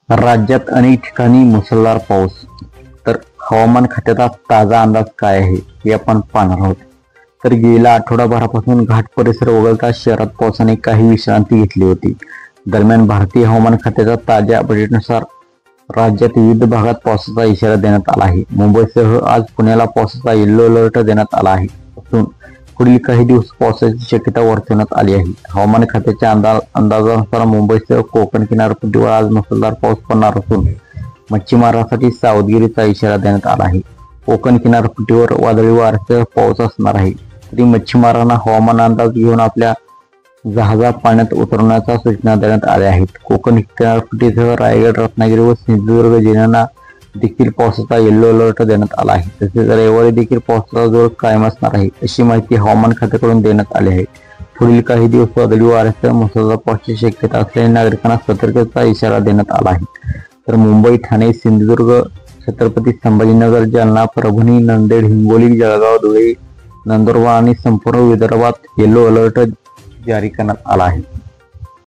राज्यात अनेक ठिकाणी मुसळधार पाऊस. तर हवामान खात्याचा ताजा अंदाज काय आहे हे आपण पाहणार आहोत. तर गेल्या आठवडाभरापासून घाट परिसर वगळता शहरात पावसाने काही विश्रांती घेतली होती. दरम्यान भारतीय हवामान खात्याच्या ताज्या अपडेटनुसार राज्यात विविध भागात पावसाचा इशारा देण्यात आला आहे. मुंबईसह आज पुण्याला पावसाचा येलो अलर्ट देण्यात आला आहे असून पुढील काही दिवस पावसाची शक्यता वर्तवण्यात आली आहे. हवामान खात्याच्या अंदाजानुसार मुंबईसह कोकण किनारपट्टीवर आज मुसळधार पाऊस पडणार असून मच्छीमारांसाठी सावधगिरीचा इशारा देण्यात आला आहे. कोकण किनारपट्टीवर वादळी वाऱ्यासह पाऊस असणार आहे. तरी मच्छीमारांना हवामान अंदाज घेऊन आपल्या जहाजा पाण्यात उतरवण्याच्या सूचना देण्यात आल्या आहेत. कोकण किनारपट्टीसह रायगड, रत्नागिरी व सिंधुदुर्ग जिल्ह्यांना देखील पावसाचा येलो अलर्ट देण्यात आला आहे. तसेच रविवारी देखील पावसाचा जोर कायम असणार आहे अशी माहिती हवामान खात्याकडून देण्यात आली आहे. पुढील काही दिवस वादळी वाऱ्यासह मुसळधार पावसाची शक्यता असल्याने नागरिकांना सतर्कतेचा इशारा देण्यात आला आहे. तर मुंबई, ठाणे, सिंधुदुर्ग, छत्रपती संभाजीनगर, जालना, परभणी, नांदेड, हिंगोली, जळगाव, धुळे, नंदुरबार आणि संपूर्ण विदर्भात येलो अलर्ट जारी करण्यात आला आहे.